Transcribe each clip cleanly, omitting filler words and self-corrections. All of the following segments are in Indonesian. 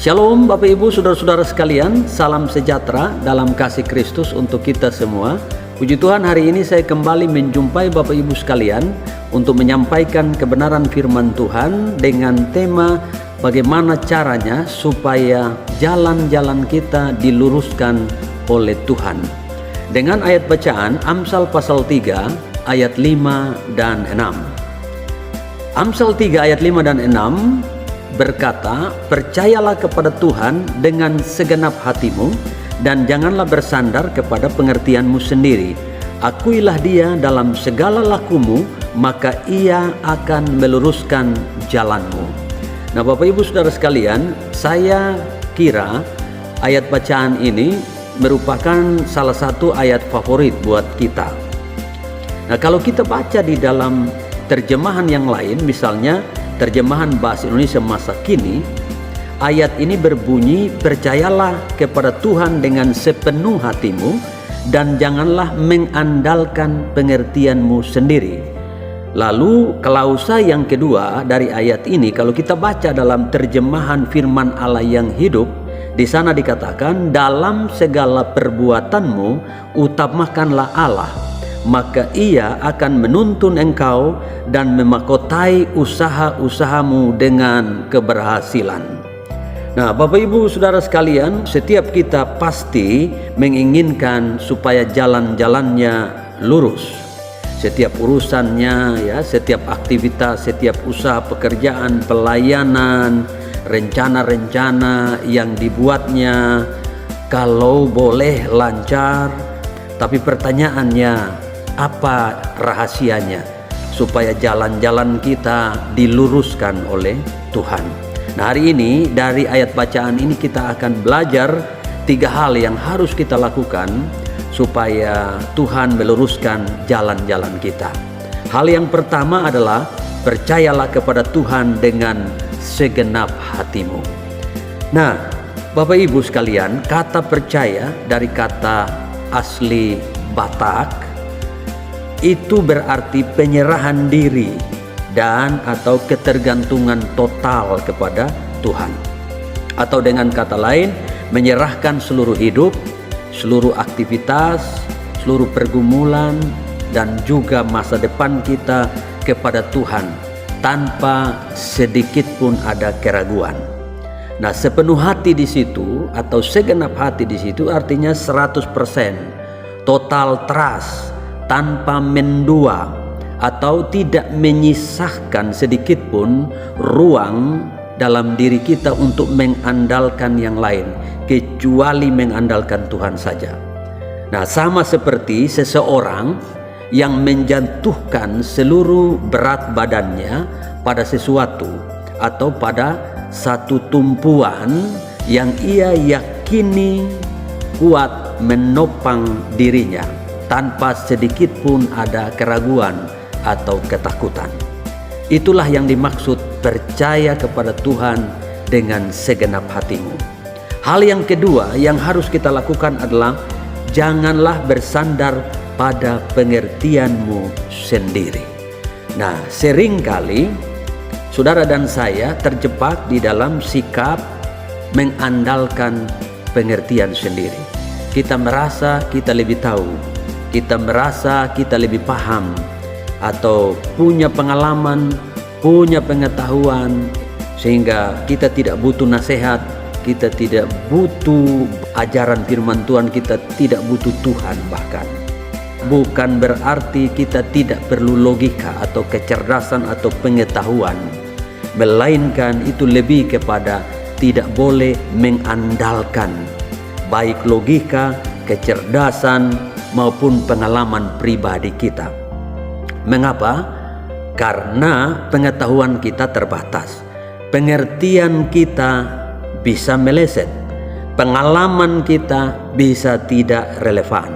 Shalom Bapak Ibu Saudara-saudara sekalian, salam sejahtera dalam kasih Kristus untuk kita semua. Puji Tuhan, hari ini saya kembali menjumpai Bapak Ibu sekalian untuk menyampaikan kebenaran firman Tuhan dengan tema bagaimana caranya supaya jalan-jalan kita diluruskan oleh Tuhan. Dengan ayat bacaan Amsal pasal 3 ayat 5 dan 6. Amsal 3 ayat 5 dan 6 berkata, percayalah kepada Tuhan dengan segenap hatimu dan janganlah bersandar kepada pengertianmu sendiri. Akuilah Dia dalam segala lakumu, maka Ia akan meluruskan jalanmu. Nah, Bapak Ibu Saudara sekalian, saya kira ayat bacaan ini merupakan salah satu ayat favorit buat kita. Nah, kalau kita baca di dalam terjemahan yang lain, misalnya terjemahan bahasa Indonesia masa kini, ayat ini berbunyi, percayalah kepada Tuhan dengan sepenuh hatimu dan janganlah mengandalkan pengertianmu sendiri. Lalu klausa yang kedua dari ayat ini, kalau kita baca dalam terjemahan firman Allah yang hidup, di sana dikatakan, dalam segala perbuatanmu utamakanlah Allah, maka Ia akan menuntun engkau dan memahkotai usaha-usahamu dengan keberhasilan. Nah, Bapak Ibu Saudara sekalian, setiap kita pasti menginginkan supaya jalan-jalannya lurus. Setiap urusannya, ya, setiap aktivitas, setiap usaha pekerjaan, pelayanan, rencana-rencana yang dibuatnya kalau boleh lancar. Tapi pertanyaannya, apa rahasianya supaya jalan-jalan kita diluruskan oleh Tuhan? Nah, hari ini dari ayat bacaan ini kita akan belajar 3 hal yang harus kita lakukan supaya Tuhan meluruskan jalan-jalan kita. Hal yang pertama adalah percayalah kepada Tuhan dengan segenap hatimu. Nah, Bapak Ibu sekalian, kata percaya dari kata asli Batak itu berarti penyerahan diri dan atau ketergantungan total kepada Tuhan, atau dengan kata lain menyerahkan seluruh hidup, seluruh aktivitas, seluruh pergumulan dan juga masa depan kita kepada Tuhan tanpa sedikit pun ada keraguan. Nah, sepenuh hati di situ atau segenap hati di situ artinya 100%. Total trust, tanpa mendua atau tidak menyisahkan sedikit pun ruang dalam diri kita untuk mengandalkan yang lain kecuali mengandalkan Tuhan saja. Nah, sama seperti seseorang yang menjatuhkan seluruh berat badannya pada sesuatu atau pada satu tumpuan yang ia yakini kuat menopang dirinya tanpa sedikit pun ada keraguan atau ketakutan. Itulah yang dimaksud percaya kepada Tuhan dengan segenap hatimu. Hal yang kedua yang harus kita lakukan adalah janganlah bersandar pada pengertianmu sendiri. Nah, seringkali saudara dan saya terjebak di dalam sikap mengandalkan pengertian sendiri. Kita merasa kita lebih tahu, kita merasa kita lebih paham, atau punya pengalaman, punya pengetahuan, sehingga kita tidak butuh nasihat, kita tidak butuh ajaran firman Tuhan, kita tidak butuh Tuhan bahkan. Bukan berarti kita tidak perlu logika atau kecerdasan atau pengetahuan, melainkan itu lebih kepada tidak boleh mengandalkan baik logika, kecerdasan maupun pengalaman pribadi kita. Mengapa? Karena pengetahuan kita terbatas, pengertian kita bisa meleset, pengalaman kita bisa tidak relevan.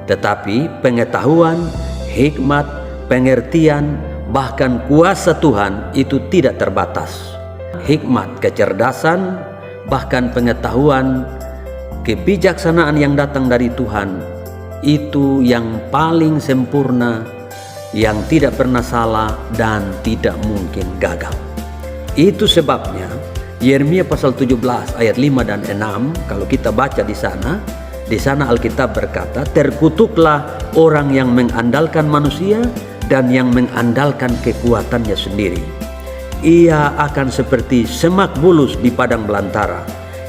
Tetapi pengetahuan, hikmat, pengertian, bahkan kuasa Tuhan itu tidak terbatas. Hikmat, kecerdasan, bahkan pengetahuan, kebijaksanaan yang datang dari Tuhan itu yang paling sempurna, yang tidak pernah salah dan tidak mungkin gagal. Itu sebabnya Yeremia pasal 17 ayat 5 dan 6, kalau kita baca di sana Alkitab berkata, terkutuklah orang yang mengandalkan manusia dan yang mengandalkan kekuatannya sendiri. Ia akan seperti semak bulus di padang belantara.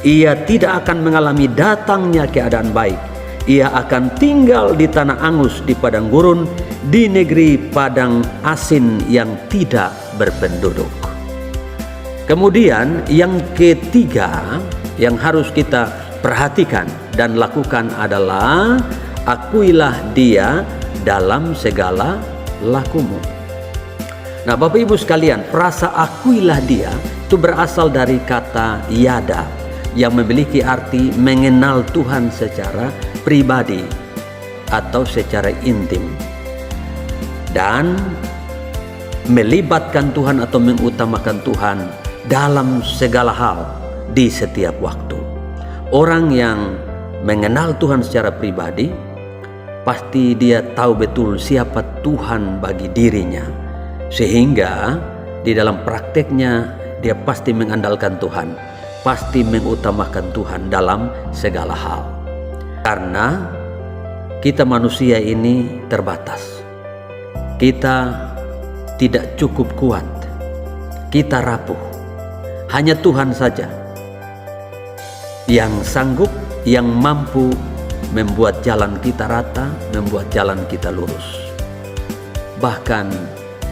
Ia tidak akan mengalami datangnya keadaan baik. Ia akan tinggal di tanah angus, di padang gurun, di negeri padang asin yang tidak berpenduduk. Kemudian yang ketiga yang harus kita perhatikan dan lakukan adalah akuilah dia dalam segala lakumu. Nah, Bapak Ibu sekalian, frasa akuilah dia itu berasal dari kata yada yang memiliki arti mengenal Tuhan secara pribadi atau secara intim dan melibatkan Tuhan atau mengutamakan Tuhan dalam segala hal di setiap waktu. Orang yang mengenal Tuhan secara pribadi pasti dia tahu betul siapa Tuhan bagi dirinya, sehingga di dalam prakteknya dia pasti mengandalkan Tuhan, pasti mengutamakan Tuhan dalam segala hal. Karena kita manusia ini terbatas, kita tidak cukup kuat, kita rapuh. Hanya Tuhan saja yang sanggup, yang mampu membuat jalan kita rata, membuat jalan kita lurus. Bahkan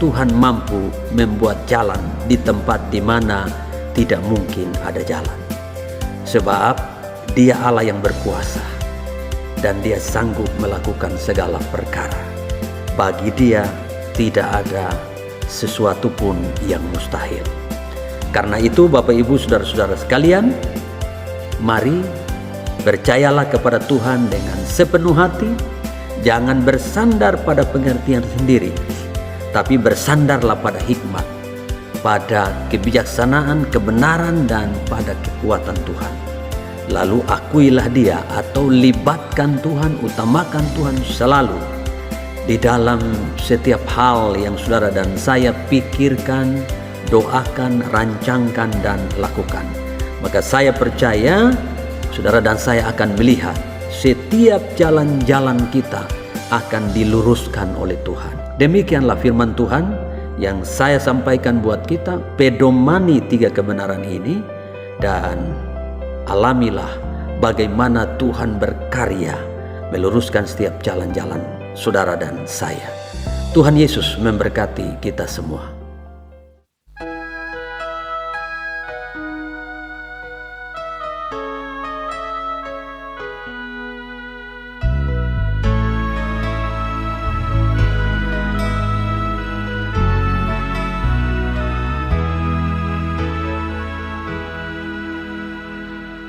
Tuhan mampu membuat jalan di tempat di mana tidak mungkin ada jalan. Sebab Dia Allah yang berkuasa dan Dia sanggup melakukan segala perkara. Bagi Dia tidak ada sesuatu pun yang mustahil. Karena itu Bapak Ibu saudara-saudara sekalian, mari percayalah kepada Tuhan dengan sepenuh hati. Jangan bersandar pada pengertian sendiri, tapi bersandarlah pada hikmat, pada kebijaksanaan, kebenaran, dan pada kekuatan Tuhan. Lalu akuilah Dia atau libatkan Tuhan, utamakan Tuhan selalu di dalam setiap hal yang saudara dan saya pikirkan, doakan, rancangkan, dan lakukan. Maka saya percaya saudara dan saya akan melihat setiap jalan-jalan kita akan diluruskan oleh Tuhan. Demikianlah firman Tuhan yang saya sampaikan buat kita. Pedomani 3 kebenaran ini dan alamilah bagaimana Tuhan berkarya meluruskan setiap jalan-jalan saudara dan saya. Tuhan Yesus memberkati kita semua.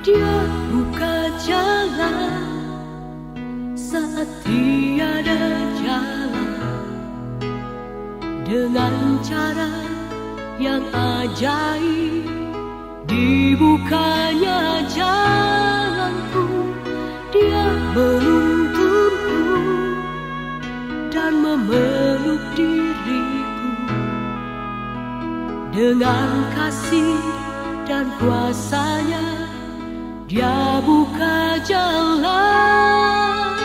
Dia buka jalan saat tiada jalan, dengan cara yang ajaib dibukanya jalanku. Dia menuntunku dan memeluk diriku dengan kasih dan kuasa-Nya. Dia buka jalan,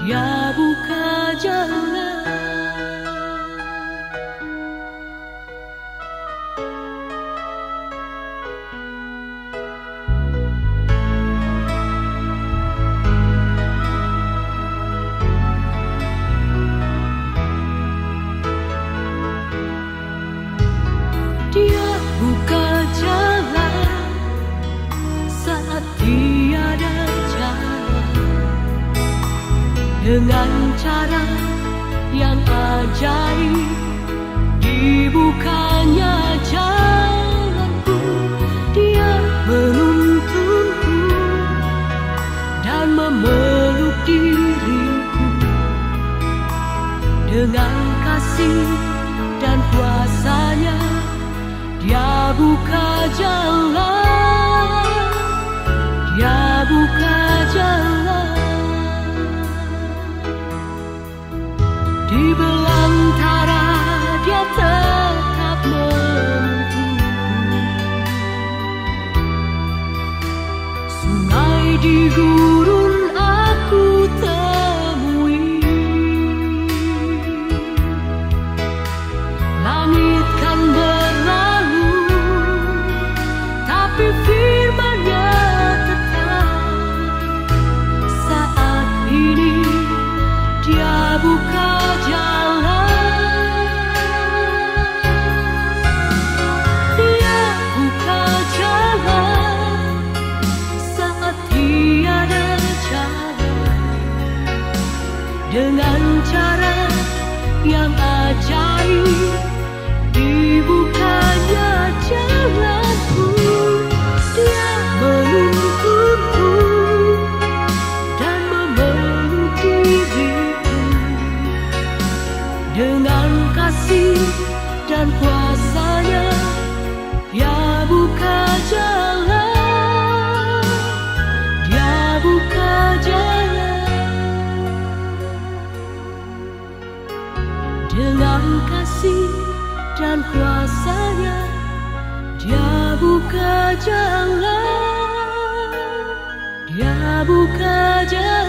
Dia buka jalan. Dia buka jalan saat tiada jalan, dengan cara yang ajaib dibukanya jalanku. Dia menuntunku dan memeluk diriku dengan kasih dan kuasa-Nya. Dia buka jalan, Dia buka jalan. Di belantara Dia tetap menuntunku di gurun aku temui. Langit kan berlalu, tapi firman-Nya tetap. Saat ini Dia buka jalan. Dia buka jalan saat tiada jalan. Dengan cara yang ajaib dibukanya jalanku. Dia menuntunku dan memeluk diriku. Dengan kasih dan kuasa-Nya Dia buka jalan. Dia buka jalan. Dengan kasih dan kuasa-Nya Dia buka jalan. Dia buka jalan.